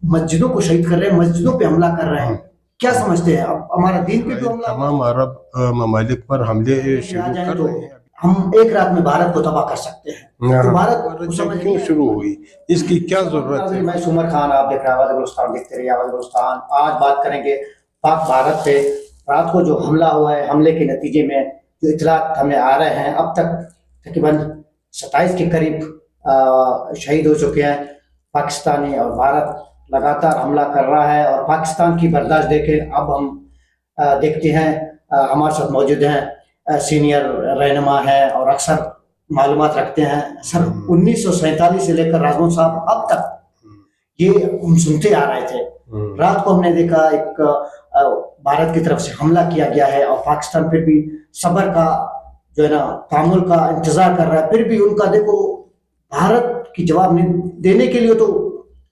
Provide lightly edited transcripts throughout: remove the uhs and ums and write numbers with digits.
مسجدوں کو شہید کر رہے ہیں, مسجدوں پہ حملہ کر رہے ہیں, کیا سمجھتے ہیں؟ اب ہمارا دین پہ بھی حملہ, تمام عرب ممالک پر حملے شروع کر رہے ہیں. ہم ایک رات میں بھارت کو تباہ کر سکتے ہیں. تو بھارت کیوں شروع ہوئی, اس کی کیا ضرورت ہے؟ میں عمر خان, آپ دیکھ رہے ہیں آواز بلوچستان, دیکھتے رہیے آواز بلوچستان. آج بات کریں گے پاک بھارت پہ. رات کو جو حملہ ہوا ہے, حملے کے نتیجے میں جو اطلاعات ہمیں آ رہے ہیں, اب تک تقریباً 27 کے قریب شہید ہو چکے ہیں. پاکستانی اور بھارت لگاتار حملہ کر رہا ہے, اور پاکستان کی برداشت دیکھیں. اب ہم دیکھتے ہیں, ہمارے ساتھ موجود ہیں سینئر رہنما ہیں اور اکثر معلومات رکھتے ہیں. سر 1947 سے لے کر راجموہن صاحب اب تک یہ ہم سنتے آ رہے تھے. رات کو ہم نے دیکھا ایک بھارت کی طرف سے حملہ کیا گیا ہے, اور پاکستان پھر بھی صبر کا جو ہے نا تعامل کا انتظار کر رہا ہے. پھر بھی ان کا دیکھو بھارت کی جواب دینے کے لیے تو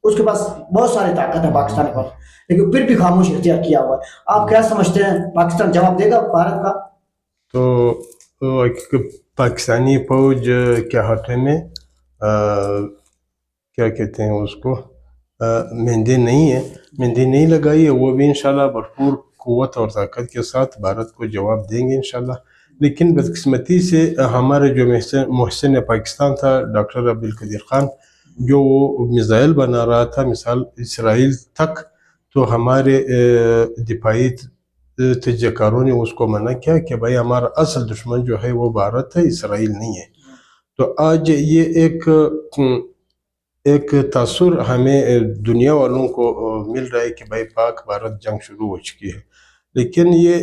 اس کے پاس بہت ساری طاقت ہے پاکستان کے پاس, لیکن پھر بھی خاموش اختیار کیا ہوا ہے. آپ کیا سمجھتے ہیں, پاکستان جواب دے گا بھارت کا؟ تو پاکستانی فوج کے ہاتھے میں کیا کہتے ہیں اس کو, مہندی نہیں ہے, مہندی نہیں لگائی ہے. وہ بھی انشاءاللہ بھرپور قوت اور طاقت کے ساتھ بھارت کو جواب دیں گے انشاءاللہ. لیکن بدقسمتی سے ہمارے جو محسن پاکستان تھا ڈاکٹر عبدالقدیر خان, جو وہ میزائل بنا رہا تھا مثال اسرائیل تک, تو ہمارے دفاعی تجزیہ کاروں نے اس کو منع کیا کہ بھائی ہمارا اصل دشمن جو ہے وہ بھارت ہے, اسرائیل نہیں ہے. تو آج یہ ایک تاثر ہمیں دنیا والوں کو مل رہا ہے کہ بھائی پاک بھارت جنگ شروع ہو چکی ہے. لیکن یہ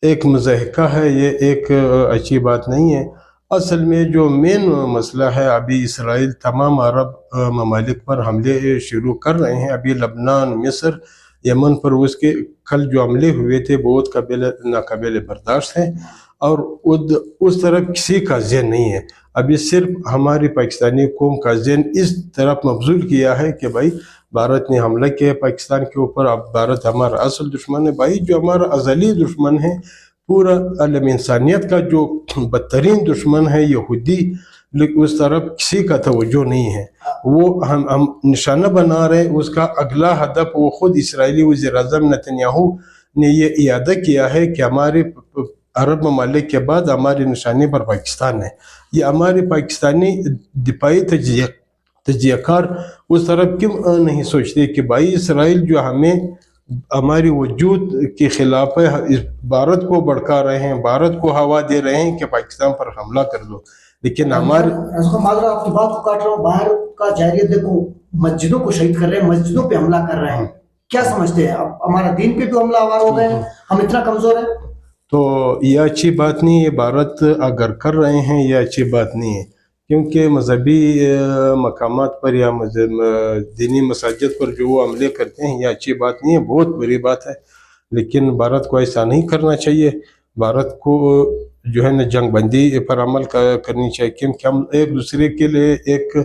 ایک مضحکہ ہے, یہ ایک اچھی بات نہیں ہے. اصل میں جو مین مسئلہ ہے, ابھی اسرائیل تمام عرب ممالک پر حملے شروع کر رہے ہیں. ابھی لبنان, مصر, یمن پر اس کے کل جو حملے ہوئے تھے بہت ناقابل برداشت ہیں, اور اس طرف کسی کا ذہن نہیں ہے. ابھی صرف ہماری پاکستانی قوم کا ذہن اس طرف مبذول کیا ہے کہ بھائی بھارت نے حملہ کیا پاکستان کے اوپر, اب بھارت ہمارا اصل دشمن ہے. بھائی جو ہمارا ازلی دشمن ہے, پورا عالم انسانیت کا جو بدترین دشمن ہے یہودی, لیکن اس طرف کسی کا توجہ نہیں ہے. وہ ہم نشانہ بنا رہے ہیں. اس کا اگلا ہدف وہ خود اسرائیلی وزیر اعظم نتنیاہو نے یہ اعادہ کیا ہے کہ ہمارے عرب ممالک کے بعد ہماری نشانی پر پاکستان ہے. یہ ہمارے پاکستانی دفاعی تجزیہ کار اس طرف کیوں نہیں سوچتے کہ بھائی اسرائیل جو ہماری وجود کے خلاف ہے, بھارت کو بھڑکا رہے ہیں, بھارت کو ہوا دے رہے ہیں کہ پاکستان پر حملہ کر دو. لیکن ہمارے آپ کی بات کو کاٹ رہا ہوں, باہر کا جاہلیت دیکھو مسجدوں کو شہید کر رہے ہیں, مسجدوں پہ حملہ کر رہے ہیں, کیا سمجھتے ہیں؟ اب ہمارا دین پہ بھی حملہ آور ہو گئے ہیں, ہم اتنا کمزور ہیں. تو یہ اچھی بات نہیں ہے. بھارت اگر کر رہے ہیں یہ اچھی بات نہیں ہے, کیونکہ مذہبی مقامات پر یا دینی مساجد پر جو وہ حملے کرتے ہیں یہ اچھی بات نہیں ہے, بہت بری بات ہے. لیکن بھارت کو ایسا نہیں کرنا چاہیے. بھارت کو جو ہے نا جنگ بندی پر عمل کرنی چاہیے, کیونکہ ہم ایک دوسرے کے لیے ایک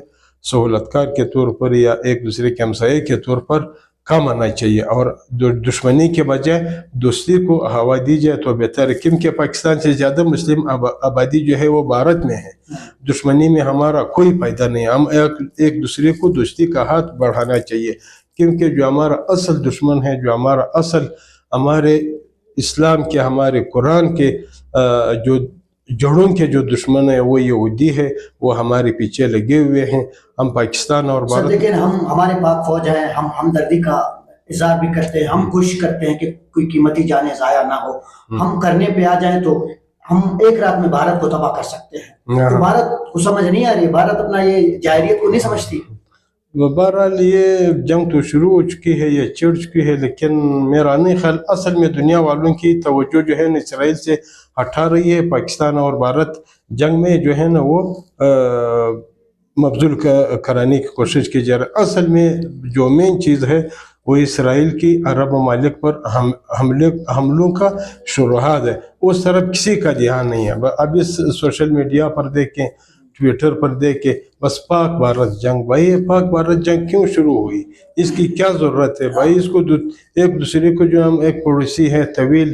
سہولت کار کے طور پر یا ایک دوسرے کے ہمسائے کے طور پر کام آنا چاہیے, اور دشمنی کے بجائے دوستی کو ہوا دی جائے تو بہتر ہے. کیونکہ پاکستان سے زیادہ مسلم آبادی جو ہے وہ بھارت میں ہے. دشمنی میں ہمارا کوئی فائدہ نہیں. ہم ایک دوسرے کو دوستی کا ہاتھ بڑھانا چاہیے, کیونکہ جو ہمارا اصل دشمن ہے, جو ہمارے اسلام کے, ہمارے قرآن کے جو جڑوں کے جو دشمن ہے وہ یہودی ہے, وہ ہمارے پیچھے لگے ہوئے ہیں. ہم پاکستان اور بھارت, لیکن ہمارے پاک فوج ہے, ہم ہمدردی کا اظہار بھی کرتے ہیں, ہم کوشش کرتے ہیں کہ کوئی قیمتی جانیں ضائع نہ ہو. ہم کرنے پہ آ جائیں تو ہم ایک رات میں بھارت کو تباہ کر سکتے ہیں. تو بھارت کو سمجھ نہیں آ رہی, بھارت اپنا یہ جاہلیت کو نہیں سمجھتی. بہرحال یہ جنگ تو شروع ہو چکی ہے, یہ چڑ چکی ہے, لیکن میرا نہیں خیال اصل میں دنیا والوں کی توجہ جو ہے نا اسرائیل سے ہٹا رہی ہے. پاکستان اور بھارت جنگ میں جو ہے نا وہ مبذول کرانے کی کوشش کی جا رہی ہے. اصل میں جو مین چیز ہے وہ اسرائیل کی عرب ممالک پر حملوں کا شروعات ہے. اس طرف کسی کا دھیان نہیں ہے. اب اس سوشل میڈیا پر دیکھیں, ٹویٹر پر دیکھیں, بس پاک بھارت جنگ. بھائی پاک بھارت جنگ کیوں شروع ہوئی, اس کی کیا ضرورت ہے؟ بھائی اس کو ایک دوسرے کو جو ہم ایک پڑوسی ہے طویل